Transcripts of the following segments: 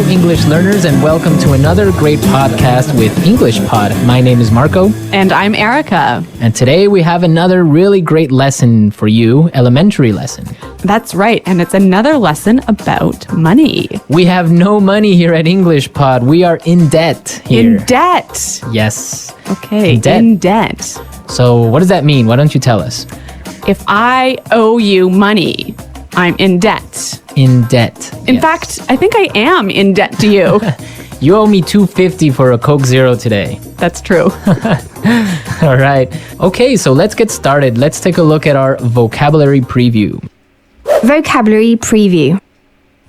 English learners, and welcome to another great podcast with English Pod. My name is Marco. And I'm Erica. And today we have another really great lesson for you, elementary lesson. That's right, and it's another lesson about money. We have no money here at English Pod. We are in debt here. In debt. Yes. Okay, in debt. So what does that mean? Why don't you tell us? If I owe you money, I'm in debt. In debt. In fact, I think I am in debt to you. You owe me $2.50 for a Coke Zero today. That's true. All right. Okay, so let's get started. Let's take a look at our vocabulary preview. Vocabulary preview.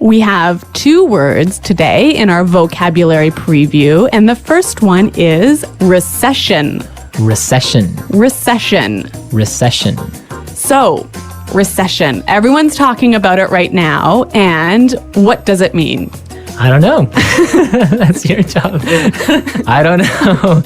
We have 2 words today in our vocabulary preview, and the first one is recession. Recession. Recession. Recession. So, recession. Everyone's talking about it right now, and what does it mean? I don't know. That's your job. I don't know.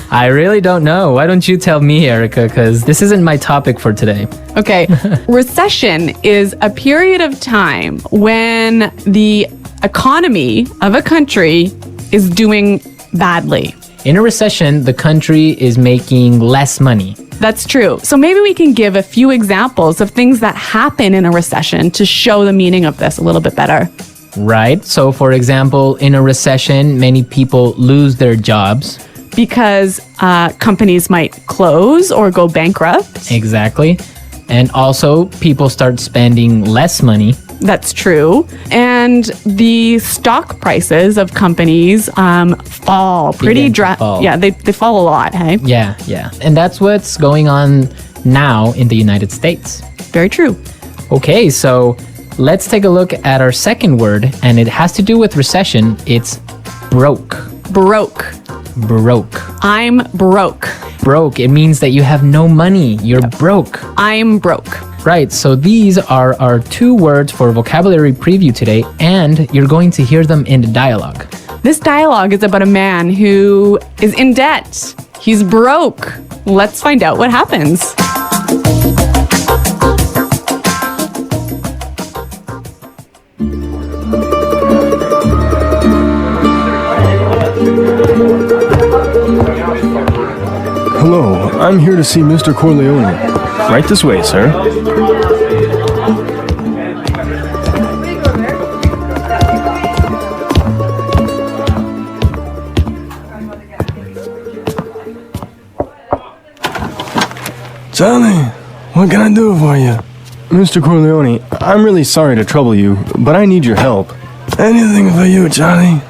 I really don't know. Why don't you tell me, Erica, because this isn't my topic for today. Okay. Recession is a period of time when the economy of a country is doing badly. In a recession, the country is making less money. That's true. So maybe we can give a few examples of things that happen in a recession to show the meaning of this a little bit better. Right. So, for example, in a recession, many people lose their jobs. Because companies might close or go bankrupt. Exactly. And also, people start spending less money. That's true. And the stock prices of companies fall pretty drastically. Yeah, they fall a lot, hey? Yeah. And that's what's going on now in the United States. Very true. Okay, so let's take a look at our second word, and it has to do with recession. It's broke. Broke. Broke. I'm broke. Broke. It means that you have no money. You're broke. I'm broke. Right, so these are our 2 words for vocabulary preview today, and you're going to hear them in the dialogue. This dialogue is about a man who is in debt. He's broke. Let's find out what happens. Hello, I'm here to see Mr. Corleone. Right this way, sir. Charlie, what can I do for you? Mr. Corleone, I'm really sorry to trouble you, but I need your help. Anything for you, Charlie.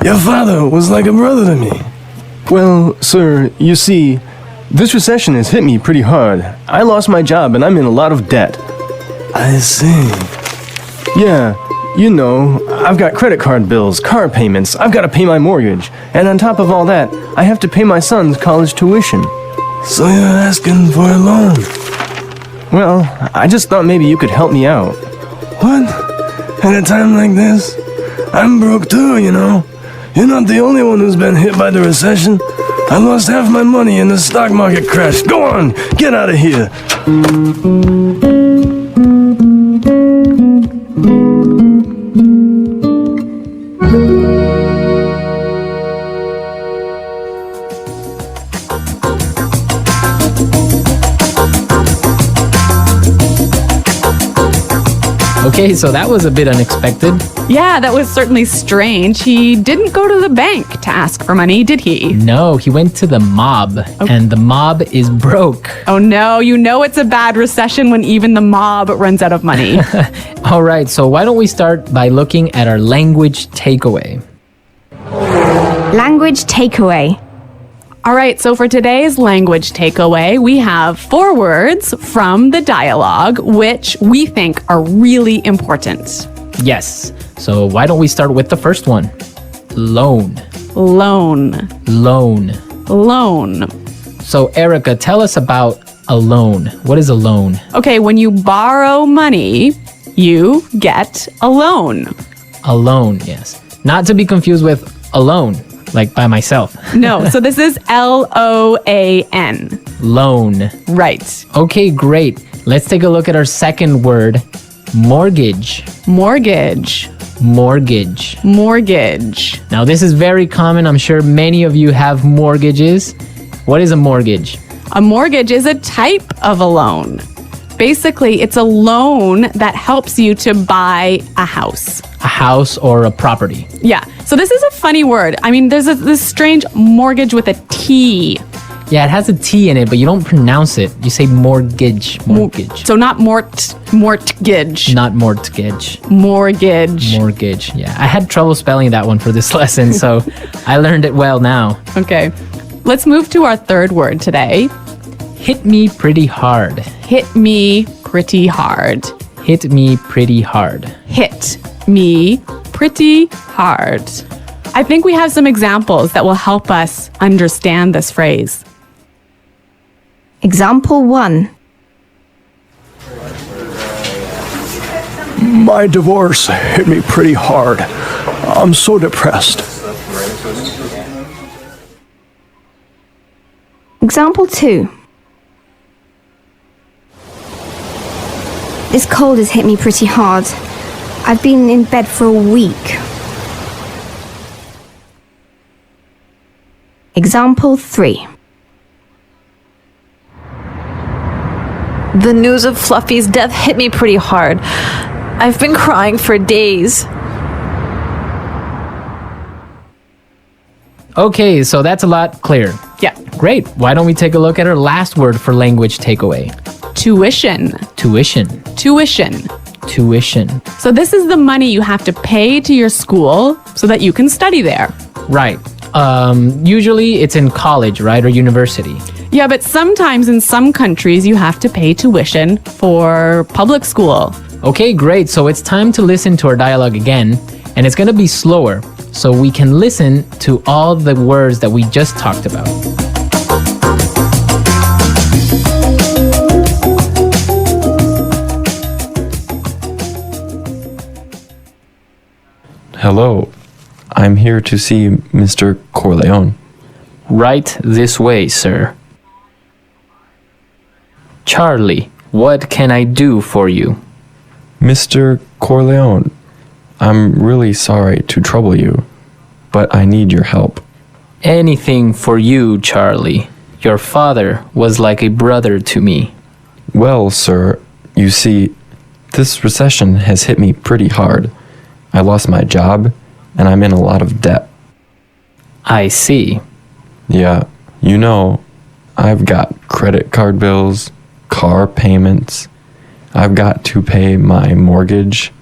Your father was like a brother to me. Well, sir, you see, this recession has hit me pretty hard. I lost my job and I'm in a lot of debt. I see. Yeah, you know, I've got credit card bills, car payments, I've got to pay my mortgage, and on top of all that, I have to pay my son's college tuition. So you're asking for a loan? Well, I just thought maybe you could help me out. What? At a time like this? I'm broke too, you know. You're not the only one who's been hit by the recession. I lost half my money in the stock market crash. Go on, get out of here. Okay, so that was a bit unexpected. Yeah, that was certainly strange. He didn't go to the bank to ask for money, did he? No, he went to the mob, and the mob is broke. Oh no, you know it's a bad recession when even the mob runs out of money. All right, so why don't we start by looking at our language takeaway? Language takeaway. All right, so for today's language takeaway, we have 4 words from the dialogue, which we think are really important. Yes, so why don't we start with the first one? Loan. Loan. Loan. Loan. So Erica, tell us about a loan. What is a loan? Okay, when you borrow money, you get a loan. A loan, yes. Not to be confused with alone, like by myself. No, so this is L-O-A-N. Loan. Right. Okay, great. Let's take a look at our second word, mortgage. Mortgage. Mortgage. Mortgage. Now, this is very common. I'm sure many of you have mortgages. What is a mortgage? A mortgage is a type of a loan. Basically, it's a loan that helps you to buy a house. A house or a property. Yeah. So this is a funny word. I mean, there's this strange mortgage with a T. Yeah, it has a T in it, but you don't pronounce it. You say mortgage. Mortgage. So not mortgage. Not mortgage. Mortgage. Mortgage. Yeah. I had trouble spelling that one for this lesson, so I learned it well now. Okay. Let's move to our third word today. Hit me pretty hard. Hit me pretty hard. Hit me pretty hard. Hit me pretty hard. I think we have some examples that will help us understand this phrase. Example 1. My divorce hit me pretty hard. I'm so depressed. Example 2. This cold has hit me pretty hard. I've been in bed for a week. Example 3. The news of Fluffy's death hit me pretty hard. I've been crying for days. Okay, so that's a lot clearer. Yeah. Great. Why don't we take a look at our last word for language takeaway? Tuition. Tuition. Tuition. Tuition. So this is the money you have to pay to your school so that you can study there. Right. Usually it's in college, right, or university. Yeah, but sometimes in some countries you have to pay tuition for public school. Okay, great. So it's time to listen to our dialogue again, and it's going to be slower so we can listen to all the words that we just talked about. Hello, I'm here to see Mr. Corleone. Right this way, sir. Charlie, what can I do for you? Mr. Corleone, I'm really sorry to trouble you, but I need your help. Anything for you, Charlie. Your father was like a brother to me. Well, sir, you see, this recession has hit me pretty hard. I lost my job, and I'm in a lot of debt. I see. Yeah, you know, I've got credit card bills, car payments, I've got to pay my mortgage,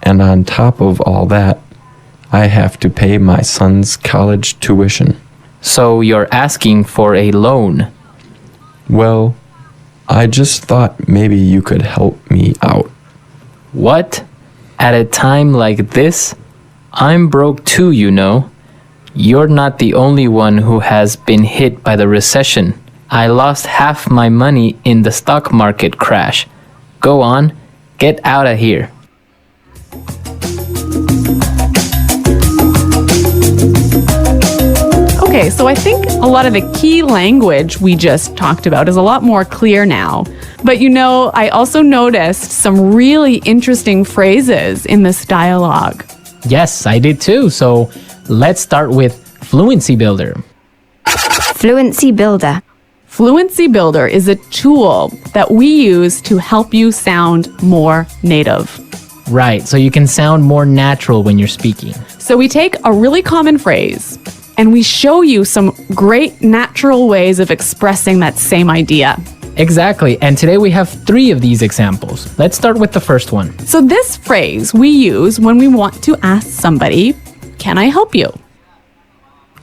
and on top of all that, I have to pay my son's college tuition. So you're asking for a loan? Well, I just thought maybe you could help me out. What? At a time like this? I'm broke too, you know. You're not the only one who has been hit by the recession. I lost half my money in the stock market crash. Go on, get out of here. Okay, so I think a lot of the key language we just talked about is a lot more clear now. But you know, I also noticed some really interesting phrases in this dialogue. Yes, I did too. So let's start with Fluency Builder. Fluency Builder. Fluency Builder is a tool that we use to help you sound more native. Right, so you can sound more natural when you're speaking. So we take a really common phrase and we show you some great natural ways of expressing that same idea. Exactly, and today we have 3 of these examples. Let's start with the first one. So this phrase we use when we want to ask somebody, "Can I help you?"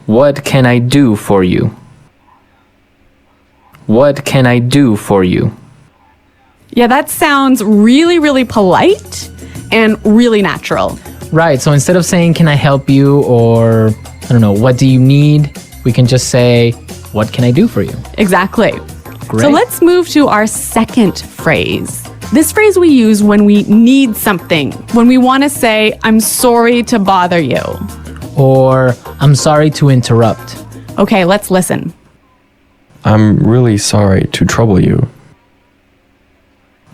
What can I do for you? What can I do for you? Yeah, that sounds really, really polite and really natural. Right, so instead of saying, can I help you, or, I don't know, what do you need? We can just say, what can I do for you? Exactly. Great. So let's move to our second phrase. This phrase we use when we need something, when we want to say, I'm sorry to bother you. Or, I'm sorry to interrupt. Okay, let's listen. I'm really sorry to trouble you.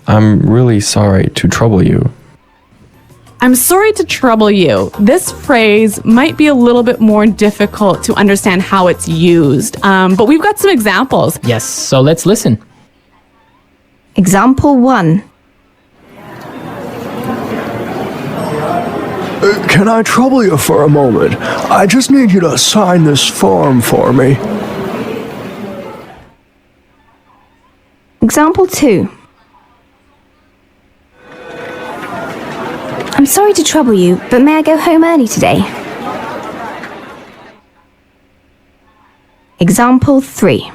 I'm really sorry to trouble you. I'm sorry to trouble you. This phrase might be a little bit more difficult to understand how it's used, but we've got some examples. Yes, so let's listen. Example 1. Can I trouble you for a moment? I just need you to sign this form for me. Example 2. I'm sorry to trouble you, but may I go home early today? Example 3.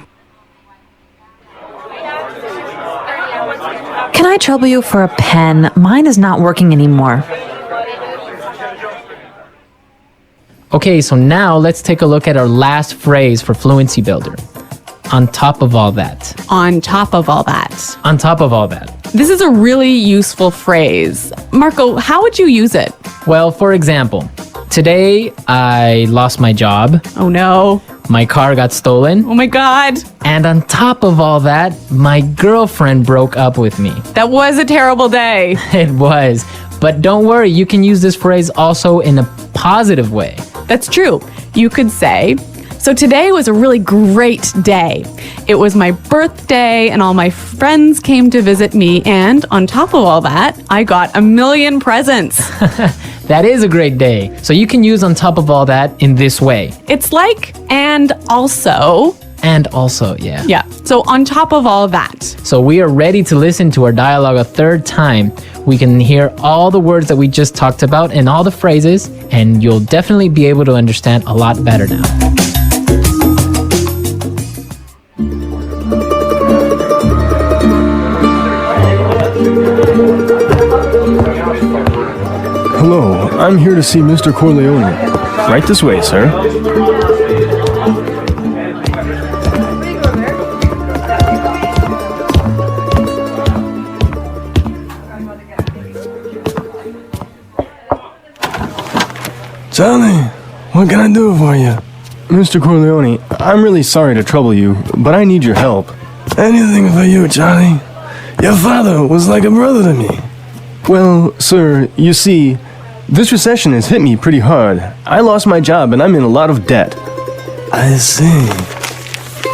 Can I trouble you for a pen? Mine is not working anymore. Okay, so now let's take a look at our last phrase for Fluency Builder. On top of all that. On top of all that. On top of all that. This is a really useful phrase. Marco, how would you use it? Well, for example, today I lost my job, Oh no. my car got stolen, Oh my God. and on top of all that, my girlfriend broke up with me. That was a terrible day. It was. But don't worry, you can use this phrase also in a positive way. That's true. You could say, so today was a really great day. It was my birthday and all my friends came to visit me, and on top of all that, I got 1,000,000 presents. That is a great day. So you can use on top of all that in this way. It's like, and also. And also, yeah. Yeah, so on top of all that. So we are ready to listen to our dialogue a third time. We can hear all the words that we just talked about and all the phrases, and you'll definitely be able to understand a lot better now. Hello, I'm here to see Mr. Corleone. Right this way, sir. Johnny, what can I do for you? Mr. Corleone, I'm really sorry to trouble you, but I need your help. Anything for you, Johnny. Your father was like a brother to me. Well, sir, you see, this recession has hit me pretty hard. I lost my job and I'm in a lot of debt. I see.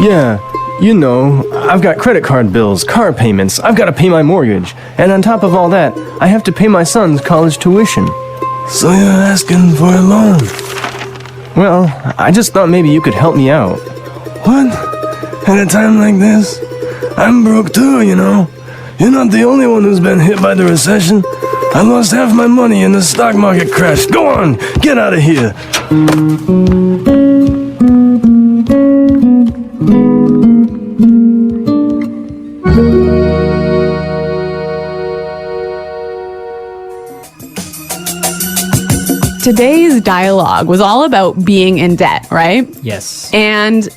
Yeah, you know, I've got credit card bills, car payments, I've got to pay my mortgage, and on top of all that, I have to pay my son's college tuition. So you're asking for a loan? Well, I just thought maybe you could help me out. What? At a time like this? I'm broke too, you know. You're not the only one who's been hit by the recession. I lost half my money in the stock market crash. Go on, get out of here. Today's dialogue was all about being in debt, right? Yes. And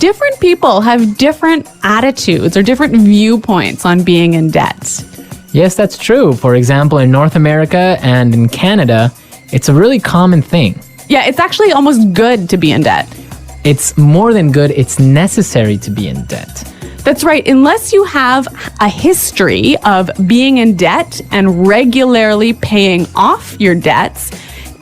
different people have different attitudes or different viewpoints on being in debt. Yes, that's true. For example, in North America and in Canada, it's a really common thing. Yeah, it's actually almost good to be in debt. It's more than good, it's necessary to be in debt. That's right. Unless you have a history of being in debt and regularly paying off your debts,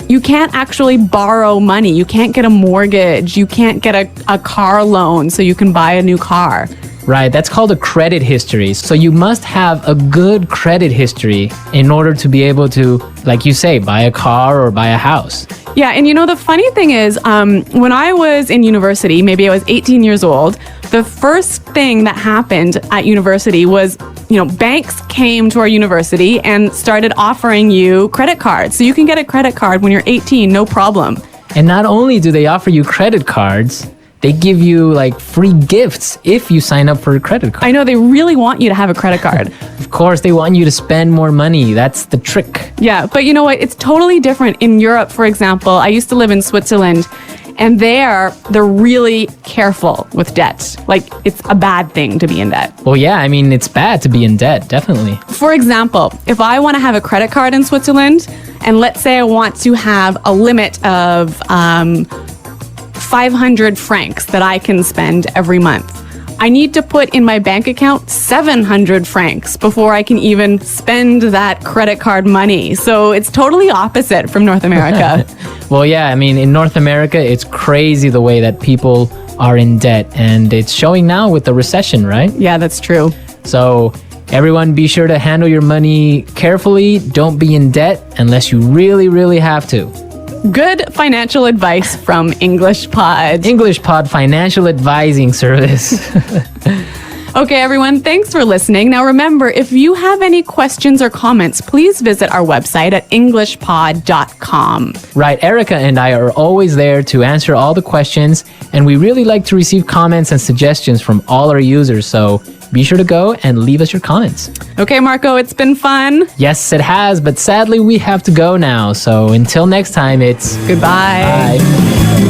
you can't actually borrow money. You can't get a mortgage. You can't get a car loan so you can buy a new car. Right, that's called a credit history. So you must have a good credit history in order to be able to, like you say, buy a car or buy a house. Yeah, and you know, the funny thing is, when I was in university, maybe I was 18 years old, the first thing that happened at university was, you know, banks came to our university and started offering you credit cards. So you can get a credit card when you're 18, no problem. And not only do they offer you credit cards, they give you like free gifts if you sign up for a credit card. I know, they really want you to have a credit card. Of course, they want you to spend more money. That's the trick. Yeah, but you know what? It's totally different in Europe, for example. I used to live in Switzerland, and they're really careful with debt. Like, it's a bad thing to be in debt. Well, yeah, I mean, it's bad to be in debt, definitely. For example, if I want to have a credit card in Switzerland, and let's say I want to have a limit of 500 francs that I can spend every month, I need to put in my bank account 700 francs before I can even spend that credit card money. So it's totally opposite from North America. Well, yeah, I mean, in North America, it's crazy the way that people are in debt, and it's showing now with the recession, right? Yeah, that's true. So everyone, be sure to handle your money carefully. Don't be in debt unless you really, really have to. Good financial advice from English Pod. English Pod Financial Advising Service. Okay, everyone, thanks for listening. Now remember, if you have any questions or comments, please visit our website at englishpod.com. Right, Erica and I are always there to answer all the questions, and we really like to receive comments and suggestions from all our users, so be sure to go and leave us your comments. Okay, Marco, it's been fun. Yes, it has, but sadly we have to go now, so until next time, it's Goodbye. bye.